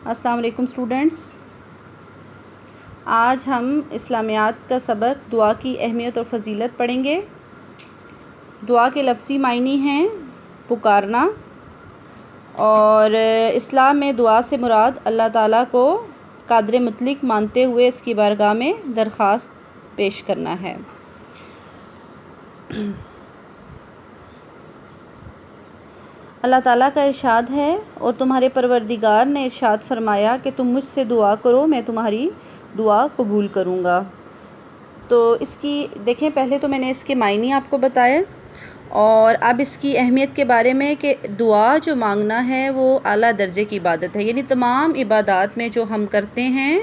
السلام علیکم اسٹوڈنٹس، آج ہم اسلامیات کا سبق دعا کی اہمیت اور فضیلت پڑھیں گے۔ دعا کے لفظی معنی ہیں پکارنا، اور اسلام میں دعا سے مراد اللہ تعالیٰ کو قادر مطلق مانتے ہوئے اس کی بارگاہ میں درخواست پیش کرنا ہے۔ اللہ تعالیٰ کا ارشاد ہے، اور تمہارے پروردگار نے ارشاد فرمایا کہ تم مجھ سے دعا کرو، میں تمہاری دعا قبول کروں گا۔ تو اس کی دیکھیں، پہلے تو میں نے اس کے معنی آپ کو بتائے، اور اب اس کی اہمیت کے بارے میں کہ دعا جو مانگنا ہے وہ اعلیٰ درجے کی عبادت ہے، یعنی تمام عبادات میں جو ہم کرتے ہیں،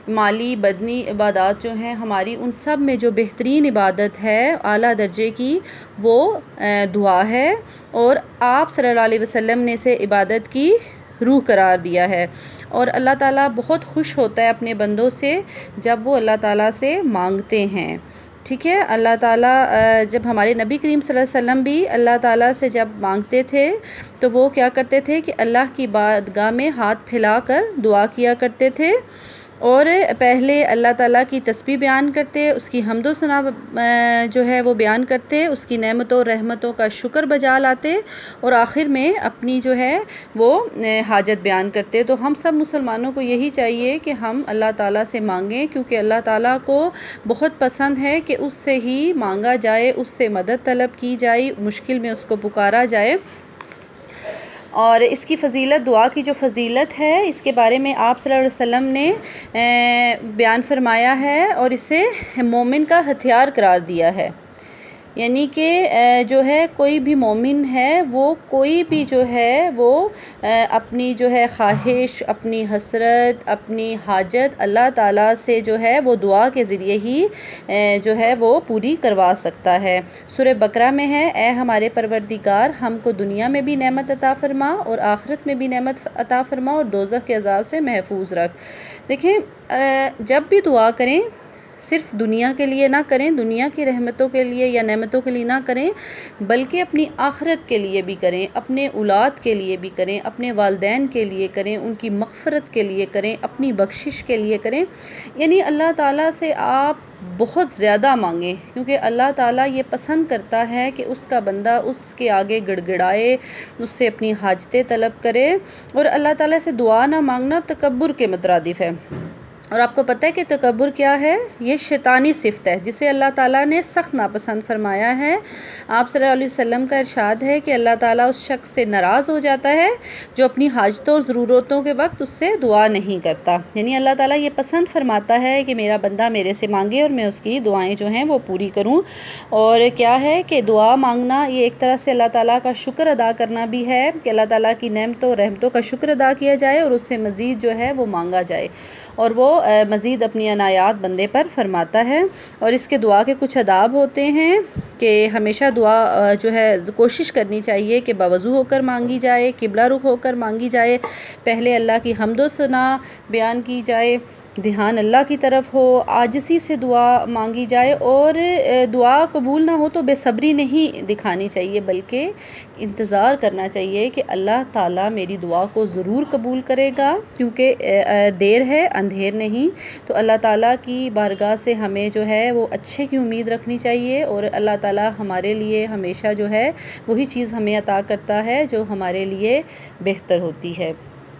مالی بدنی عبادات جو ہیں ہماری، ان سب میں جو بہترین عبادت ہے اعلیٰ درجے کی وہ دعا ہے، اور آپ صلی اللہ علیہ وسلم نے اسے عبادت کی روح قرار دیا ہے۔ اور اللہ تعالیٰ بہت خوش ہوتا ہے اپنے بندوں سے جب وہ اللہ تعالیٰ سے مانگتے ہیں، ٹھیک ہے۔ اللہ تعالیٰ جب ہمارے نبی کریم صلی اللہ علیہ وسلم بھی اللہ تعالیٰ سے جب مانگتے تھے تو وہ کیا کرتے تھے کہ اللہ کی بارگاہ میں ہاتھ پھیلا کر دعا کیا کرتے تھے، اور پہلے اللہ تعالیٰ کی تسبیح بیان کرتے، اس کی حمد و ثنا جو ہے وہ بیان کرتے، اس کی نعمتوں رحمتوں کا شکر بجا لاتے، اور آخر میں اپنی جو ہے وہ حاجت بیان کرتے۔ تو ہم سب مسلمانوں کو یہی چاہیے کہ ہم اللہ تعالیٰ سے مانگیں، کیونکہ اللہ تعالیٰ کو بہت پسند ہے کہ اس سے ہی مانگا جائے، اس سے مدد طلب کی جائے، مشکل میں اس کو پکارا جائے۔ اور اس کی فضیلت، دعا کی جو فضیلت ہے، اس کے بارے میں آپ صلی اللہ علیہ وسلم نے بیان فرمایا ہے، اور اسے مومن کا ہتھیار قرار دیا ہے، یعنی کہ جو ہے کوئی بھی مومن ہے وہ کوئی بھی جو ہے وہ اپنی جو ہے خواہش، اپنی حسرت، اپنی حاجت اللہ تعالیٰ سے جو ہے وہ دعا کے ذریعے ہی جو ہے وہ پوری کروا سکتا ہے۔ سورہ بقرہ میں ہے، اے ہمارے پروردگار، ہم کو دنیا میں بھی نعمت عطا فرما اور آخرت میں بھی نعمت عطا فرما، اور دوزخ کے عذاب سے محفوظ رکھ۔ دیکھیں، جب بھی دعا کریں صرف دنیا کے لیے نہ کریں، دنیا کی رحمتوں کے لیے یا نعمتوں کے لیے نہ کریں، بلکہ اپنی آخرت کے لیے بھی کریں، اپنے اولاد کے لیے بھی کریں، اپنے والدین کے لیے کریں، ان کی مغفرت کے لیے کریں، اپنی بخشش کے لیے کریں، یعنی اللہ تعالیٰ سے آپ بہت زیادہ مانگیں، کیونکہ اللہ تعالیٰ یہ پسند کرتا ہے کہ اس کا بندہ اس کے آگے گڑ گڑائے، اس سے اپنی حاجتیں طلب کرے۔ اور اللہ تعالیٰ سے دعا نہ مانگنا تکبر کے مترادف ہے، اور آپ کو پتہ ہے کہ تکبر کیا ہے؟ یہ شیطانی صفت ہے جسے اللہ تعالیٰ نے سخت ناپسند فرمایا ہے۔ آپ صلی اللہ علیہ وسلم کا ارشاد ہے کہ اللہ تعالیٰ اس شخص سے ناراض ہو جاتا ہے جو اپنی حاجتوں اور ضرورتوں کے وقت اس سے دعا نہیں کرتا، یعنی اللہ تعالیٰ یہ پسند فرماتا ہے کہ میرا بندہ میرے سے مانگے اور میں اس کی دعائیں جو ہیں وہ پوری کروں۔ اور کیا ہے کہ دعا مانگنا یہ ایک طرح سے اللہ تعالیٰ کا شکر ادا کرنا بھی ہے، کہ اللہ تعالیٰ کی نعمتوں رحمتوں کا شکر ادا کیا جائے اور اس سے مزید جو ہے وہ مانگا جائے، اور وہ مزید اپنی عنایات بندے پر فرماتا ہے۔ اور اس کے دعا کے کچھ آداب ہوتے ہیں کہ ہمیشہ دعا جو ہے کوشش کرنی چاہیے کہ باوضو ہو کر مانگی جائے، قبلہ رخ ہو کر مانگی جائے، پہلے اللہ کی حمد و ثنا بیان کی جائے، دھیان اللہ کی طرف ہو، عاجزی سے دعا مانگی جائے، اور دعا قبول نہ ہو تو بے صبری نہیں دکھانی چاہیے، بلکہ انتظار کرنا چاہیے کہ اللہ تعالیٰ میری دعا کو ضرور قبول کرے گا، کیونکہ دیر ہے اندھیر نہیں۔ تو اللہ تعالیٰ کی بارگاہ سے ہمیں جو ہے وہ اچھے کی امید رکھنی چاہیے، اور اللہ تعالیٰ ہمارے لیے ہمیشہ جو ہے وہی چیز ہمیں عطا کرتا ہے جو ہمارے لیے بہتر ہوتی ہے۔